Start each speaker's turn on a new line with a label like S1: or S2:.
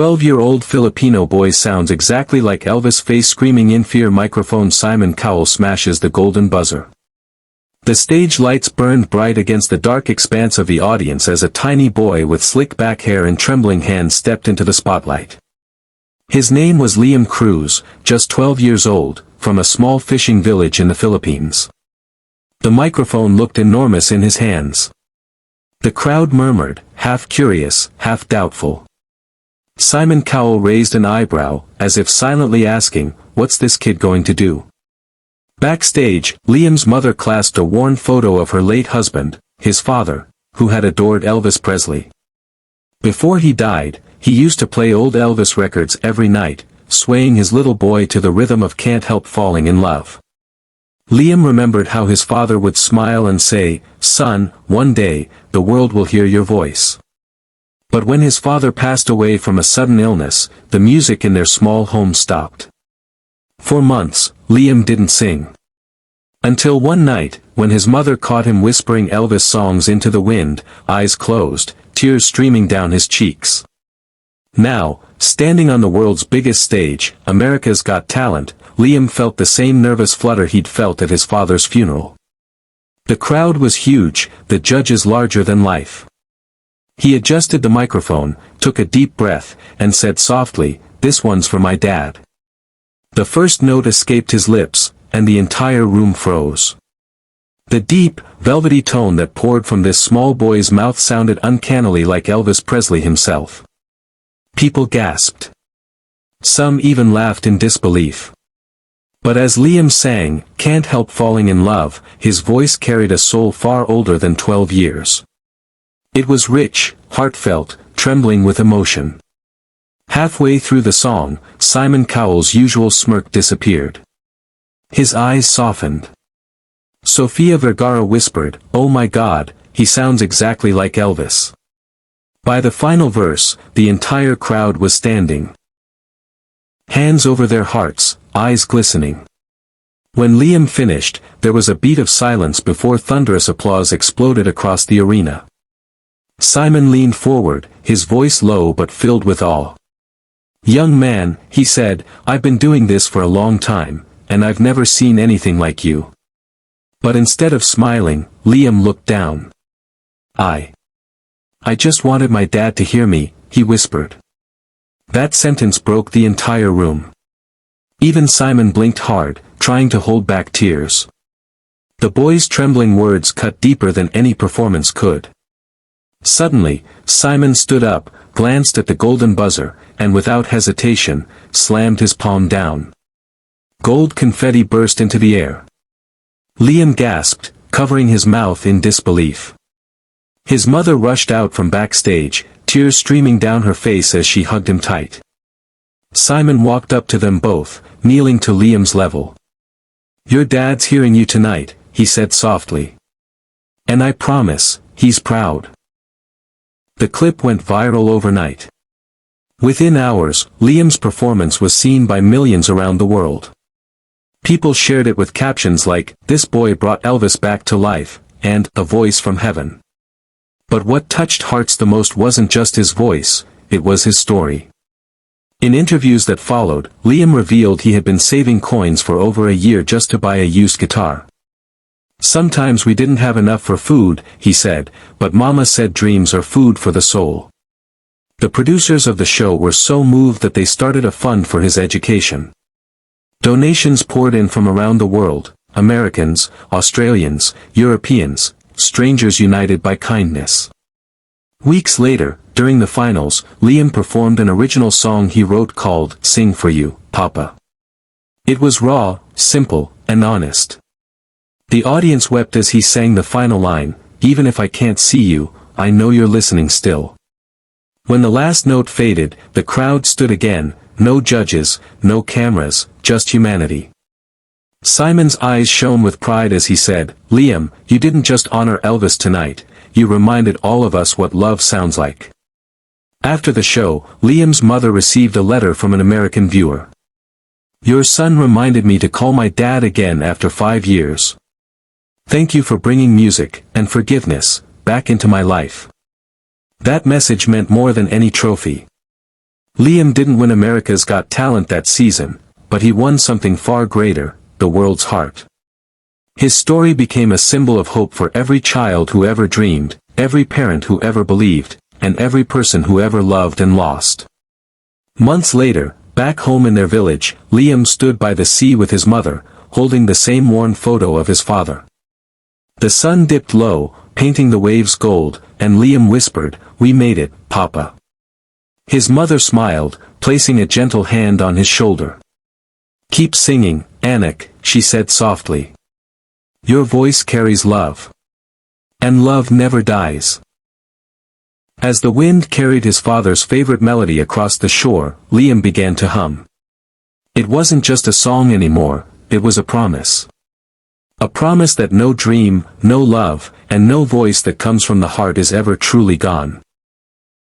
S1: 12-year-old Filipino boy sounds exactly like Elvis. Face screaming in fear. Microphone. Simon Cowell smashes the golden buzzer. The stage lights burned bright against the dark expanse of the audience as a tiny boy with slick back hair and trembling hands stepped into the spotlight. His name was Liam Cruz, just 12 years old, from a small fishing village in the Philippines. The microphone looked enormous in his hands. The crowd murmured, half curious, half doubtful. Simon Cowell raised an eyebrow, as if silently asking, "What's this kid going to do?" Backstage, Liam's mother clasped a worn photo of her late husband, his father, who had adored Elvis Presley. Before he died, he used to play old Elvis records every night, swaying his little boy to the rhythm of "Can't Help Falling in Love." Liam remembered how his father would smile and say, "Son, one day, the world will hear your voice." But when his father passed away from a sudden illness, the music in their small home stopped. For months, Liam didn't sing. Until one night, when his mother caught him whispering Elvis songs into the wind, eyes closed, tears streaming down his cheeks. Now, standing on the world's biggest stage, America's Got Talent, Liam felt the same nervous flutter he'd felt at his father's funeral. The crowd was huge, the judges larger than life. He adjusted the microphone, took a deep breath, and said softly, "This one's for my dad." The first note escaped his lips, and the entire room froze. The deep, velvety tone that poured from this small boy's mouth sounded uncannily like Elvis Presley himself. People gasped. Some even laughed in disbelief. But as Liam sang, "Can't Help Falling in Love," his voice carried a soul far older than 12 years. It was rich, heartfelt, trembling with emotion. Halfway through the song, Simon Cowell's usual smirk disappeared. His eyes softened. Sofia Vergara whispered, "Oh my God, he sounds exactly like Elvis." By the final verse, the entire crowd was standing. Hands over their hearts, eyes glistening. When Liam finished, there was a beat of silence before thunderous applause exploded across the arena. Simon leaned forward, his voice low but filled with awe. "Young man," he said, "I've been doing this for a long time, and I've never seen anything like you." But instead of smiling, Liam looked down. I just wanted my dad to hear me," he whispered. That sentence broke the entire room. Even Simon blinked hard, trying to hold back tears. The boy's trembling words cut deeper than any performance could. Suddenly, Simon stood up, glanced at the golden buzzer, and without hesitation, slammed his palm down. Gold confetti burst into the air. Liam gasped, covering his mouth in disbelief. His mother rushed out from backstage, tears streaming down her face as she hugged him tight. Simon walked up to them both, kneeling to Liam's level. "Your dad's hearing you tonight," he said softly. "And I promise, he's proud." The clip went viral overnight. Within hours, Liam's performance was seen by millions around the world. People shared it with captions like, "This boy brought Elvis back to life," and "A voice from heaven." But what touched hearts the most wasn't just his voice, it was his story. In interviews that followed, Liam revealed he had been saving coins for over a year just to buy a used guitar. "Sometimes we didn't have enough for food," he said, "but Mama said dreams are food for the soul." The producers of the show were so moved that they started a fund for his education. Donations poured in from around the world, Americans, Australians, Europeans, strangers united by kindness. Weeks later, during the finals, Liam performed an original song he wrote called "Sing for You, Papa." It was raw, simple, and honest. The audience wept as he sang the final line, "Even if I can't see you, I know you're listening still." When the last note faded, the crowd stood again, no judges, no cameras, just humanity. Simon's eyes shone with pride as he said, "Liam, you didn't just honor Elvis tonight, you reminded all of us what love sounds like." After the show, Liam's mother received a letter from an American viewer. "Your son reminded me to call my dad again after 5 years. Thank you for bringing music, and forgiveness, back into my life." That message meant more than any trophy. Liam didn't win America's Got Talent that season, but he won something far greater, the world's heart. His story became a symbol of hope for every child who ever dreamed, every parent who ever believed, and every person who ever loved and lost. Months later, back home in their village, Liam stood by the sea with his mother, holding the same worn photo of his father. The sun dipped low, painting the waves gold, and Liam whispered, "We made it, Papa." His mother smiled, placing a gentle hand on his shoulder. "Keep singing, Anik," she said softly. "Your voice carries love. And love never dies." As the wind carried his father's favorite melody across the shore, Liam began to hum. It wasn't just a song anymore, it was a promise. A promise that no dream, no love, and no voice that comes from the heart is ever truly gone.